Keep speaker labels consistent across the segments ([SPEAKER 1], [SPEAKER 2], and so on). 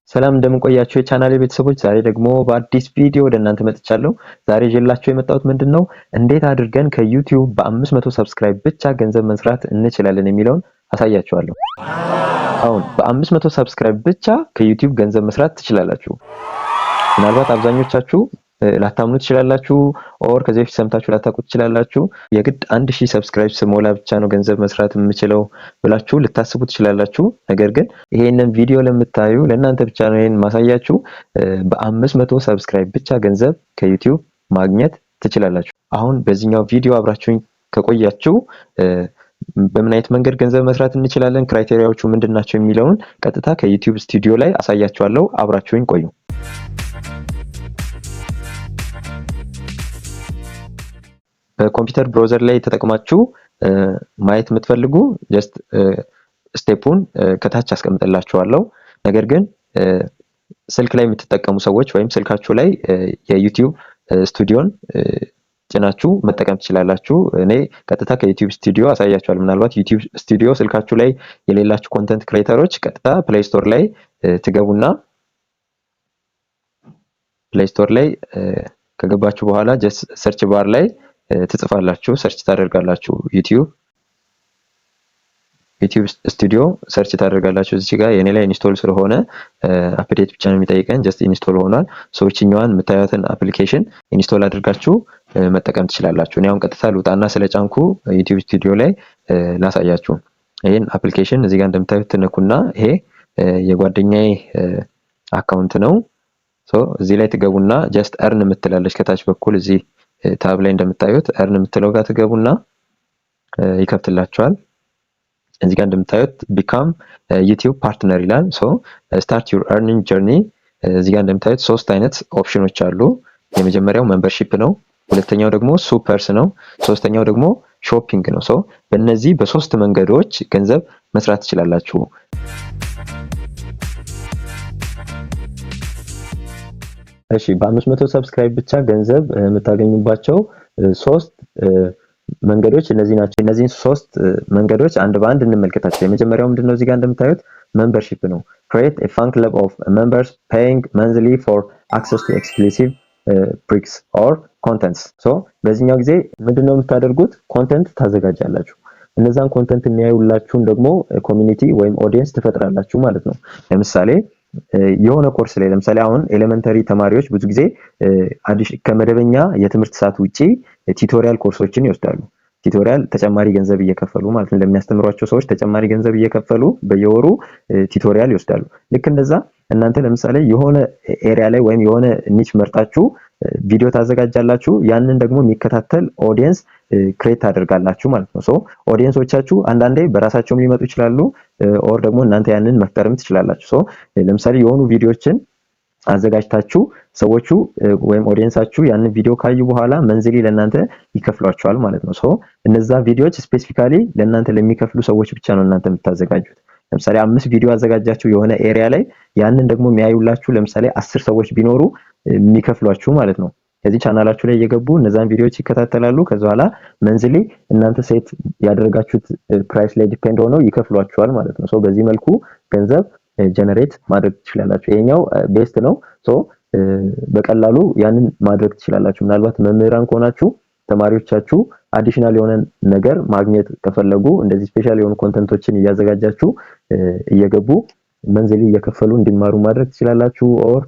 [SPEAKER 1] ሰላም እንደምን ቆያችሁ የቻናሌ ቤተሰቦች። ዛሬ ደግሞ በአዲስ ቪዲዮ ወደ እናንተ መጥቻለሁ። ዛሬ ይዤላችሁ የመጣሁት ምንድነው እንዴት አድርገን ከዩቲዩብ በ500 ሰብስክራይብ ብቻ ገንዘብ መስራት እንችላለን የሚለውን አሳያችኋለሁ። አሁን በ500 ሰብስክራይብ ብቻ ከዩቲዩብ ገንዘብ መስራት ትችላላችሁ። ምናልባት አብዛኞቻችሁ ላታምኑ ትችላላችሁ ኦር ከዚህ በፊት ሰምታችሁ ላታውቁ ትችላላችሁ። የግድ 1000 ሰብስክራይብ ስሞላ ብቻ ነው ገንዘብ መስራት የምችለው ብላችሁ ልታስቡ ትችላላችሁ። ነገር ግን ይሄንን ቪዲዮ ለምታዩ ለእናንተ ብቻ ነው ይሄን ማሳያችሁ። በ500 ሰብስክራይብ ብቻ ገንዘብ ከዩቲዩብ ማግኘት ትችላላችሁ። አሁን በዚህኛው ቪዲዮ አብራችሁኝ ከቆያችሁ በምን አይነት መንገድ ገንዘብ መስራት እንችላለን፣ ክራይቴሪያዎቹ ምንድናቸው የሚለውን ቀጥታ ከዩቲዩብ ስቱዲዮ ላይ አሳያችኋለሁ። አብራችሁኝ ቆዩ። በኮምፒውተር ብራውዘር ላይ ተጠቅማችሁ ማየት የምትፈልጉ ጀስት ስቴፑን ከታች አስቀምጥላችኋለሁ። ነገር ግን ስልክ ላይ የምትጠቀሙ ሰዎች ወይም ስልካችሁ ላይ የዩቲዩብ ስቱዲዮን ጭናችሁ መጠቀም ትችላላችሁ። እኔ ቀጥታ ከዩቲዩብ ስቱዲዮ አሳያችኋለሁ። ምናልባት ዩቲዩብ ስቱዲዮ ስልካችሁ ላይ የሌላችሁ ኮንተንት ክሬተሮች ቀጥታ ፕሌይ ስቶር ላይ ትገቡና ፕሌይ ስቶር ላይ ከገባችሁ በኋላ ጀስት ሰርች ባር ላይ ትጽፋላችሁ፣ ሰርች ታደርጋላችሁ ዩቲዩብ ስቱዲዮ ሰርች ታደርጋላችሁ። እዚህ ጋር የኔ ላይ ኢንስቶል ስለሆነ አፕዴት ብቻ ነው የሚጠይቀን። ጀስት ኢንስቶል ሆኗል። ሰዎችኛዋን የምታዩትን አፕሊኬሽን ኢንስቶል አድርጋችሁ መጠቀም ትችላላችሁ። እኔ አሁን ቀጥታ ልውጣና ስለጫንኩ ዩቲዩብ ስቱዲዮ ላይ ላሳያችሁ። ይሄን አፕሊኬሽን እዚህ ጋር እንደምታዩት ትነኩና ይሄ የጓደኛዬ አካውንት ነው። እዚህ ላይ ትገቡና ጀስት earn የምትላለች ከታች በኩል እዚህ ታብ ላይ እንደምታዩት earn የምትለው ጋር ትገቡና ይከፍትላችኋል። እዚህ ጋር እንደምታዩት become YouTube partner ይላል። start your earning journey። እዚህ ጋር እንደምታዩት ሶስት አይነት ኦፕሽኖች አሉ። የመጀመሪያው ሜምበርሺፕ ነው፣ ሁለተኛው ደግሞ ሱፐርስ ነው፣ ሶስተኛው ደግሞ ሾፒንግ ነው። በእነዚህ በሶስት መንገዶች ገንዘብ መስራት ትችላላችሁ። እሺ በ500 ሰብስክራይብ ብቻ ገንዘብ የምታገኙባቸው ሶስት መንገዶች እነዚህ ናቸው። እነዚህን ሶስት መንገዶች አንድ በአንድ እንመልከታቸው። የመጀመሪያው ምንድነው? እዚህ ጋር እንደምታዩት ሜምበርሺፕ ነው። create a fan club of members paying monthly for access to exclusive perks or contents። በዚህኛው ጊዜ ምንድነው የምታደርጉት? ኮንተንት ታዘጋጃላችሁ። እነዛን ኮንተንት የሚያዩላችሁን ደግሞ ኮሚኒቲ ወይም ኦዲየንስ ትፈጥራላችሁ ማለት ነው። ለምሳሌ የሆነ ኮርስ ላይ ለምሳሌ አሁን ኤሌመንተሪ ተማሪዎች ብዙ ጊዜ ከመደበኛ የትምህርት ሰዓት ውጪ ቲዩቶሪያል ኮርሶችን ይወስዳሉ። ቲዩቶሪያል ተጨማሪ ገንዘብ እየከፈሉ ማለት ነው። ለሚያስተምሯቸው ሰዎች ተጨማሪ ገንዘብ እየከፈሉ በየወሩ ቲዩቶሪያል ይወስዳሉ። ልክ እንደዛ እናንተ ለምሳሌ የሆነ ኤሪያ ላይ ወይም የሆነ ኒች መርጣችሁ ቪዲዮ ታዘጋጃላችሁ። ያንን ደግሞ የሚከታተል ኦዲየንስ ክሬት ታደርጋላችሁ ማለት ነው። ኦዲየንሶቻችሁ አንዳንዴ በራሳቸውም ሊመጡ ይችላሉ ኦር ደግሞ እናንተ ያንን መፍጠርም ትችላላችሁ። ለምሳሌ የሆኑ ቪዲዮዎችን አዘጋጅታችሁ ሰዎቹ ወይም ኦዲየንሳችሁ ያንን ቪዲዮ ካዩ በኋላ መንዝሊ ለእናንተ ይከፍሏቸዋል ማለት ነው። እነዛ ቪዲዮዎች ስፔሲፊካሊ ለእናንተ ለሚከፍሉ ሰዎች ብቻ ነው እናንተ የምታዘጋጁት። ለምሳሌ 5 ቪዲዮ አዘጋጃችሁ የሆነ ኤሪያ ላይ ያንን ደግሞ የሚያዩላችሁ ለምሳሌ 10 ሰዎች ቢኖሩ የሚከፍሏችሁ ማለት ነው። ከዚህ ቻናላችሁ ላይ እየገቡ እነዛን ቪዲዮዎች ይከታተላሉ። ከዛ በኋላ መንዝሊ እናንተ ሴት ያደረጋችሁት ፕራይስ ላይ ዲፔንድ ሆነው ይከፍሏችኋል ማለት ነው። በዚህ መልኩ ገንዘብ ጀነሬት ማድረግ ትችላላችሁ። ይሄኛው ቤስት ነው። በቀላሉ ያንን ማድረግ ትችላላችሁ። ምናልባት መምህራን ከሆናችሁ ተማሪዎቻችሁ አዲሽናል የሆነ ነገር ማግኘት ከፈለጉ እንደዚህ ስፔሻል የሆኑ ኮንተንቶችን እያዘጋጃችሁ እየገቡ መንዝሊ እየከፈሉ እንዲማሩ ማድረግ ትችላላችሁ። ኦር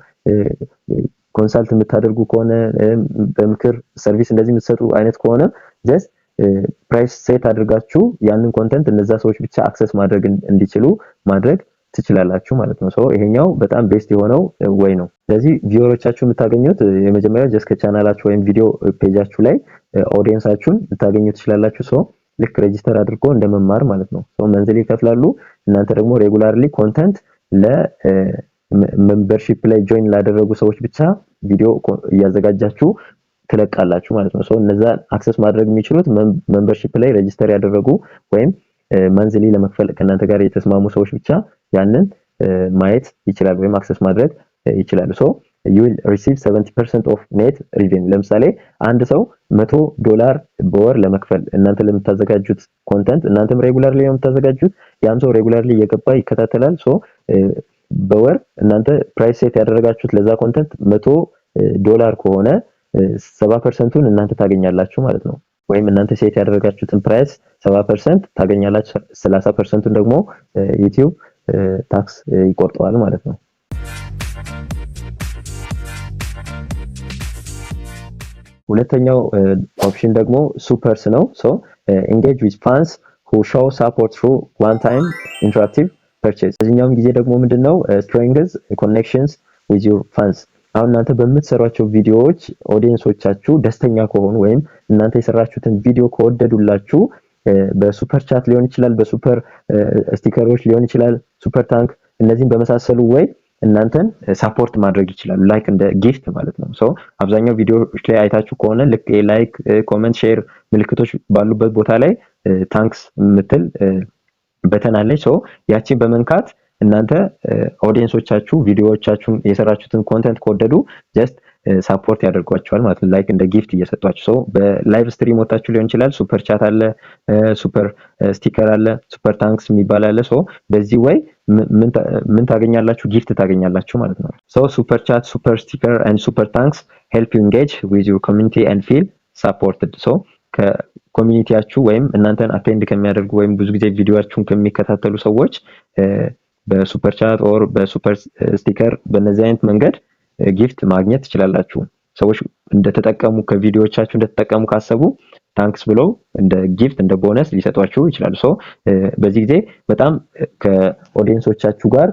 [SPEAKER 1] ኮንሳልት የምታደርጉ ከሆነ በምክር ሰርቪስ እንደዚህ የምትሰጡ አይነት ከሆነ ጀስት ፕራይስ ሴት አድርጋችሁ ያንን ኮንተንት እነዛ ሰዎች ብቻ አክሰስ ማድረግ እንዲችሉ ማድረግ ትችላላችሁ ማለት ነው። ይሄኛው በጣም ቤስት የሆነው ወይ ነው። ስለዚህ ቪወሮቻችሁ የምታገኙት የመጀመሪያው ጀስት ከቻናላችሁ ወይም ቪዲዮ ፔጃችሁ ላይ ኦዲየንሳችሁን ልታገኙ ትችላላችሁ። ልክ ሬጂስተር አድርጎ እንደመማር ማለት ነው። መንዝሊ ይከፍላሉ። እናንተ ደግሞ ሬጉላርሊ ኮንተንት ለሜምበርሺፕ ላይ ጆይን ላደረጉ ሰዎች ብቻ ቪዲዮ እያዘጋጃችሁ ትለቃላችሁ ማለት ነው። እነዛ አክሰስ ማድረግ የሚችሉት ሜምበርሺፕ ላይ ሬጂስተር ያደረጉ ወይም መንዝሊ ለመክፈል ከእናንተ ጋር የተስማሙ ሰዎች ብቻ ያንን ማየት ይችላሉ ወይም አክሰስ ማድረግ ይችላሉ። you will receive 70% of net revenue። ለምሳሌ አንድ ሰው $100 በወር ለመክፈል እናንተ ለምታዘጋጁት ኮንተንት እናንተም ሬጉላርሊ ነው የምታዘጋጁት፣ ያም ሰው ሬጉላርሊ እየገባ ይከታተላል። በወር እናንተ ፕራይስ ሴት ያደረጋችሁት ለዛ ኮንተንት $100 ከሆነ 70%ን እናንተ ታገኛላችሁ ማለት ነው። ወይም እናንተ ሴት ያደረጋችሁትን ፕራይስ 70% ታገኛላችሁ፣ 30%ን ደግሞ ዩቲዩብ ታክስ ይቆርጠዋል ማለት ነው። ሁለተኛው ኦፕሽን ደግሞ ሱፐርስ ነው። ሶ engage with fans who show support through one time interactive purchase። በዚህኛውም ጊዜ ደግሞ ምንድነው strengthens connections with your fans። አሁን እናንተ በምትሰሯቸው ቪዲዮዎች ኦዲየንሶቻችሁ ደስተኛ ከሆኑ ወይም እናንተ የሰራችሁትን ቪዲዮ ከወደዱላችሁ በሱፐር ቻት ሊሆን ይችላል፣ በሱፐር ስቲከሮች ሊሆን ይችላል፣ ሱፐር ታንክ፣ እነዚህን በመሳሰሉ ወይ እናንተን ሰፖርት ማድረግ ይችላሉ። ላይክ እንደ ጊፍት ማለት ነው። ሶ አብዛኛው ቪዲዮዎች ላይ አይታችሁ ከሆነ ልክ ላይክ፣ ኮሜንት፣ ሼር ምልክቶች ባሉበት ቦታ ላይ ታንክስ ምትል በተን አለች። ሶ ያቺን በመንካት እናንተ ኦዲየንሶቻችሁ ቪዲዮዎቻችሁን የሰራችሁትን ኮንተንት ከወደዱ ጀስት ሰፖርት ያደርጓቸዋል ማለት ነው። ላይክ እንደ ጊፍት እየሰጧችሁ። ሶ በላይቭ ስትሪም ወጣችሁ ሊሆን ይችላል፣ ሱፐር ቻት አለ፣ ሱፐር ስቲከር አለ፣ ሱፐር ታንክስ የሚባል አለ። ሶ በዚህ ወይ ምን ታገኛላችሁ? ጊፍት ታገኛላችሁ ማለት ነው። ሶ ሱፐር ቻት፣ ሱፐር ስቲከር and super thanks help you engage with your community and feel supported። ሶ ከኮሚኒቲያችሁ ወይም እናንተን አቴንድ ከሚያደርጉ ወይም ብዙ ጊዜ ቪዲዮአችሁን ከሚከታተሉ ሰዎች በሱፐር ቻት ኦር በሱፐር ስቲከር በእነዚህ አይነት መንገድ ጊፍት ማግኘት ትችላላችሁ። ሰዎች እንደተጠቀሙ ከቪዲዮዎቻችሁ እንደተጠቀሙ ካሰቡ ታንክስ ብለው እንደ ጊፍት እንደ ቦነስ ሊሰጧችሁ ይችላሉ። ሶ በዚህ ጊዜ በጣም ከኦዲየንሶቻችሁ ጋር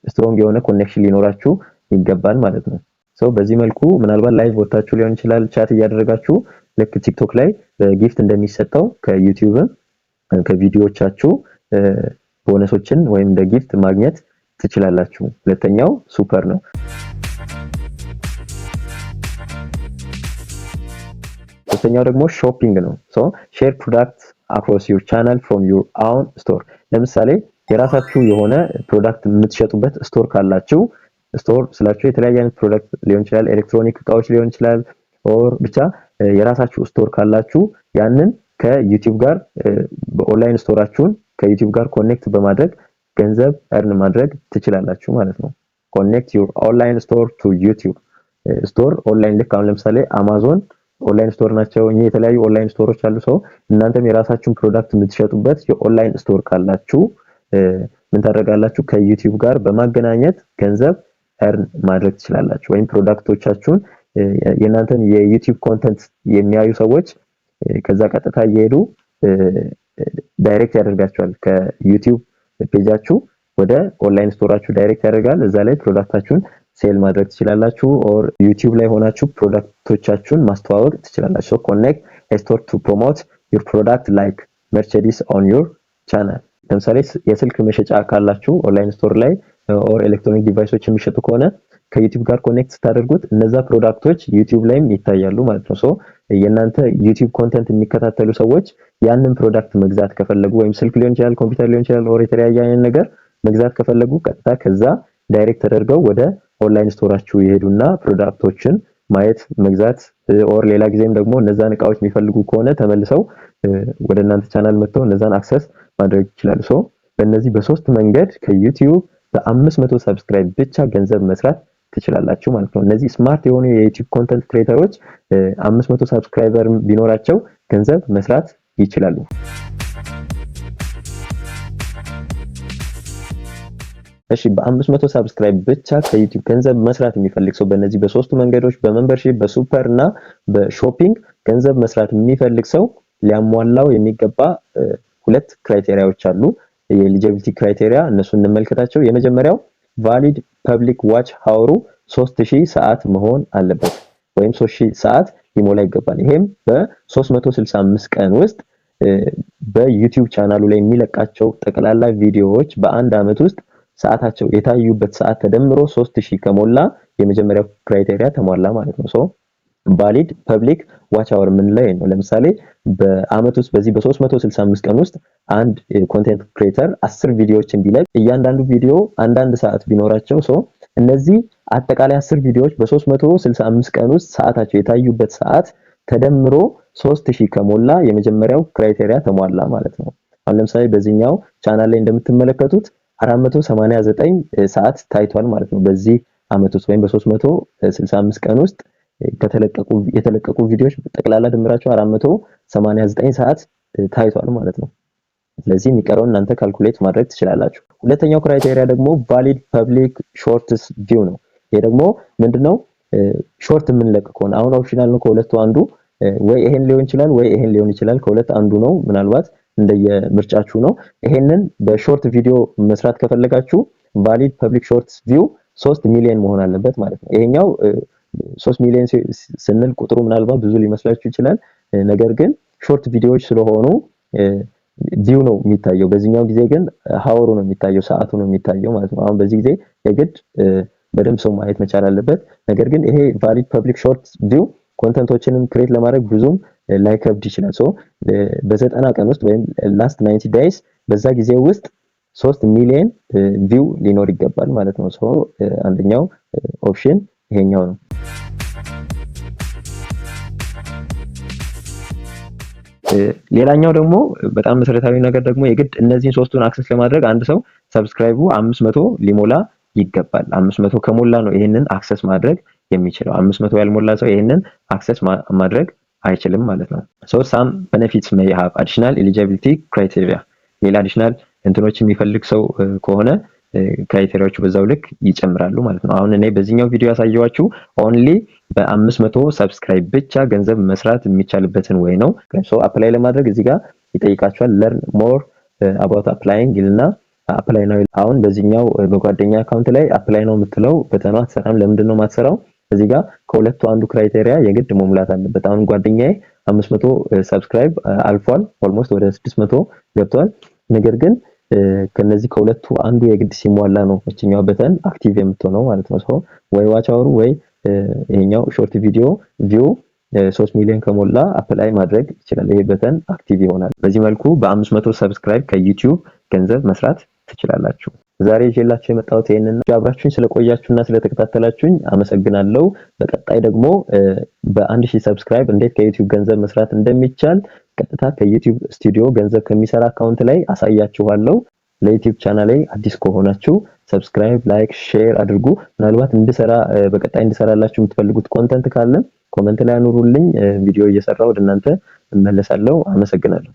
[SPEAKER 1] ስትሮንግ የሆነ ኮኔክሽን ሊኖራችሁ ይገባል ማለት ነው። ሶ በዚህ መልኩ ምናልባት ላይቭ ወጣችሁ ሊሆን ይችላል ቻት እያደረጋችሁ ልክ ቲክቶክ ላይ በጊፍት እንደሚሰጠው ከዩቲዩብ ከቪዲዮዎቻችሁ ቦነሶችን ወይም እንደ ጊፍት ማግኘት ትችላላችሁ። ሁለተኛው ሱፐር ነው። ሶስተኛው ደግሞ ሾፒንግ ነው። ሶ ሼር ፕሮዳክት አክሮስ ዩር ቻናል ፍሮም ዩር አውን ስቶር። ለምሳሌ የራሳችሁ የሆነ ፕሮዳክት የምትሸጡበት ስቶር ካላችሁ፣ ስቶር ስላችሁ የተለያየ አይነት ፕሮዳክት ሊሆን ይችላል፣ ኤሌክትሮኒክ እቃዎች ሊሆን ይችላል፣ ኦር ብቻ የራሳችሁ ስቶር ካላችሁ ያንን ከዩቲዩብ ጋር በኦንላይን ስቶራችሁን ከዩቲዩብ ጋር ኮኔክት በማድረግ ገንዘብ እርን ማድረግ ትችላላችሁ ማለት ነው። ኮኔክት ዩር ኦንላይን ስቶር ቱ ዩቲዩብ ስቶር። ኦንላይን ልክ አሁን ለምሳሌ አማዞን ኦንላይን ስቶር ናቸው። እኛ የተለያዩ ኦንላይን ስቶሮች አሉ። ሰው እናንተም የራሳችሁን ፕሮዳክት የምትሸጡበት የኦንላይን ስቶር ካላችሁ ምን ታደርጋላችሁ? ከዩቲዩብ ጋር በማገናኘት ገንዘብ እርን ማድረግ ትችላላችሁ። ወይም ፕሮዳክቶቻችሁን የእናንተን የዩቲዩብ ኮንተንት የሚያዩ ሰዎች ከዛ ቀጥታ እየሄዱ ዳይሬክት ያደርጋችኋል። ከዩቲዩብ ፔጃችሁ ወደ ኦንላይን ስቶራችሁ ዳይሬክት ያደርጋል። እዛ ላይ ፕሮዳክታችሁን ሴል ማድረግ ትችላላችሁ። ኦር ዩቲዩብ ላይ ሆናችሁ ፕሮዳክቶቻችሁን ማስተዋወቅ ትችላላችሁ። ኮኔክት ስቶር ቱ ፕሮሞት ዩር ፕሮዳክት ላይክ መርቸዲስ ኦን ዩር ቻናል። ለምሳሌ የስልክ መሸጫ ካላችሁ ኦንላይን ስቶር ላይ ኦር ኤሌክትሮኒክ ዲቫይሶች የሚሸጡ ከሆነ ከዩቲዩብ ጋር ኮኔክት ስታደርጉት እነዛ ፕሮዳክቶች ዩቲዩብ ላይም ይታያሉ ማለት ነው። ሶ የእናንተ ዩቲዩብ ኮንተንት የሚከታተሉ ሰዎች ያንን ፕሮዳክት መግዛት ከፈለጉ ወይም ስልክ ሊሆን ይችላል፣ ኮምፒውተር ሊሆን ይችላል፣ ኦር የተለያየ አይነት ነገር መግዛት ከፈለጉ ቀጥታ ከዛ ዳይሬክት ተደርገው ወደ ኦንላይን ስቶራችሁ ይሄዱና ፕሮዳክቶችን ማየት መግዛት፣ ኦር ሌላ ጊዜም ደግሞ እነዛን እቃዎች የሚፈልጉ ከሆነ ተመልሰው ወደ እናንተ ቻናል መጥተው እነዛን አክሰስ ማድረግ ይችላሉ። ሶ በእነዚህ በሶስት መንገድ ከዩቲዩብ በ500 ሰብስክራይብ ብቻ ገንዘብ መስራት ትችላላችሁ ማለት ነው። እነዚህ ስማርት የሆኑ የዩቲዩብ ኮንተንት ክሬተሮች 500 ሰብስክራይበር ቢኖራቸው ገንዘብ መስራት ይችላሉ። እሺ በ500 ሰብስክራይብ ብቻ ከዩቲዩብ ገንዘብ መስራት የሚፈልግ ሰው በእነዚህ በሶስቱ መንገዶች በሜምበርሺፕ በሱፐር እና በሾፒንግ ገንዘብ መስራት የሚፈልግ ሰው ሊያሟላው የሚገባ ሁለት ክራይቴሪያዎች አሉ። የኤሊጂቢሊቲ ክራይቴሪያ እነሱ እንመልከታቸው። የመጀመሪያው ቫሊድ ፐብሊክ ዋች ሃወሩ 3000 ሰዓት መሆን አለበት ወይም 3000 ሰዓት ሊሞላ ይገባል። ይሄም በ365 ቀን ውስጥ በዩቲዩብ ቻናሉ ላይ የሚለቃቸው ጠቅላላ ቪዲዮዎች በአንድ አመት ውስጥ ሰዓታቸው የታዩበት ሰዓት ተደምሮ 3000 ከሞላ የመጀመሪያው ክራይቴሪያ ተሟላ ማለት ነው። ሶ ቫሊድ ፐብሊክ ዋች አወር ምን ላይ ነው? ለምሳሌ በአመት ውስጥ በዚህ በ365 ቀን ውስጥ አንድ ኮንቴንት ክሬተር 10 ቪዲዮዎችን ቢለቅ እያንዳንዱ ቪዲዮ አንዳንድ ሰዓት ቢኖራቸው ሶ እነዚህ አጠቃላይ 10 ቪዲዮዎች በ365 ቀን ውስጥ ሰዓታቸው የታዩበት ሰዓት ተደምሮ 3000 ከሞላ የመጀመሪያው ክራይቴሪያ ተሟላ ማለት ነው። አሁን ለምሳሌ በዚህኛው ቻናል ላይ እንደምትመለከቱት 489 ሰዓት ታይቷል ማለት ነው። በዚህ አመት ውስጥ ወይም በ365 ቀን ውስጥ የተለቀቁ ቪዲዮዎች ጠቅላላ ድምራቸው 489 ሰዓት ታይቷል ማለት ነው። ስለዚህ የሚቀረውን እናንተ ካልኩሌት ማድረግ ትችላላችሁ። ሁለተኛው ክራይቴሪያ ደግሞ ቫሊድ ፐብሊክ ሾርትስ ቪው ነው። ይሄ ደግሞ ምንድነው? ሾርት የምንለቅ ከሆነ አሁን ኦፕሽናል ነው ከሁለቱ አንዱ ወይ ይሄን ሊሆን ይችላል ወይ ይሄን ሊሆን ይችላል። ከሁለት አንዱ ነው፣ ምናልባት እንደየምርጫችሁ ነው። ይሄንን በሾርት ቪዲዮ መስራት ከፈለጋችሁ ቫሊድ ፐብሊክ ሾርትስ ቪው 3 ሚሊዮን መሆን አለበት ማለት ነው። ይሄኛው 3 ሚሊዮን ስንል ቁጥሩ ምናልባት ብዙ ሊመስላችሁ ይችላል። ነገር ግን ሾርት ቪዲዮዎች ስለሆኑ ቪው ነው የሚታየው። በዚህኛው ጊዜ ግን ሀወሩ ነው የሚታየው፣ ሰዓቱ ነው የሚታየው ማለት ነው። አሁን በዚህ ጊዜ የግድ በደንብ ሰው ማየት መቻል አለበት። ነገር ግን ይሄ ቫሊድ ፐብሊክ ሾርት ቪው ኮንተንቶችንም ክሬት ለማድረግ ብዙም ላይከብድ ይችላል። ሶ በ90 ቀን ውስጥ ወይም ላስት 90 ዴይስ በዛ ጊዜ ውስጥ 3 ሚሊዮን ቪው ሊኖር ይገባል ማለት ነው። ሶ አንደኛው ኦፕሽን ይሄኛው ነው። ሌላኛው ደግሞ በጣም መሰረታዊ ነገር ደግሞ የግድ እነዚህን ሶስቱን አክሰስ ለማድረግ አንድ ሰው ሰብስክራይቡ 500 ሊሞላ ይገባል። 500 ከሞላ ነው ይሄንን አክሰስ ማድረግ የሚችለው። 500 ያልሞላ ሰው ይሄንን አክሰስ ማድረግ አይችልም ማለት ነው። so some benefits may have additional eligibility criteria ሌላ አዲሽናል እንትኖች የሚፈልግ ሰው ከሆነ ክራይቴሪያዎቹ በዛው ልክ ይጨምራሉ ማለት ነው። አሁን እኔ በዚህኛው ቪዲዮ ያሳየዋችሁ ኦንሊ በ500 ሰብስክራይብ ብቻ ገንዘብ መስራት የሚቻልበትን ወይ ነው። so አፕላይ ለማድረግ እዚህ ጋር ይጠይቃችኋል learn more about applying ይልና አፕላይ ነው። አሁን በዚህኛው በጓደኛ አካውንት ላይ አፕላይ ነው የምትለው በተኗ አትሰራም። ለምንድን ነው የማትሰራው? እዚህ ጋር ከሁለቱ አንዱ ክራይቴሪያ የግድ መሙላት አለበት። አሁን ጓደኛዬ 500 ሰብስክራይብ አልፏል፣ ኦልሞስት ወደ 600 ገብቷል። ነገር ግን ከነዚህ ከሁለቱ አንዱ የግድ ሲሟላ ነው እቺኛው በተን አክቲቭ የምትሆነው ማለት ነው። ሶ ወይ ዋች አወሩ ወይ ይሄኛው ሾርት ቪዲዮ ቪው 3 ሚሊዮን ከሞላ አፕላይ ማድረግ ይችላል። ይሄ በተን አክቲቭ ይሆናል። በዚህ መልኩ በ500 ሰብስክራይብ ከዩቲዩብ ገንዘብ መስራት ትችላላችሁ። ዛሬ ይዤላችሁ የመጣሁት ይሄንን ነው። አብራችሁኝ ስለቆያችሁና ስለተከታተላችሁኝ አመሰግናለሁ። በቀጣይ ደግሞ በ1000 ሰብስክራይብ እንዴት ከዩቲዩብ ገንዘብ መስራት እንደሚቻል ቀጥታ ከዩቲዩብ ስቱዲዮ ገንዘብ ከሚሰራ አካውንት ላይ አሳያችኋለሁ። ለዩቲዩብ ቻናሌ አዲስ ከሆናችሁ ሰብስክራይብ፣ ላይክ፣ ሼር አድርጉ። ምናልባት በቀጣይ እንድሰራላችሁ የምትፈልጉት ኮንተንት ካለ ኮሜንት ላይ አኑሩልኝ። ቪዲዮ እየሰራሁ ወደ እናንተ እመለሳለሁ። አመሰግናለሁ።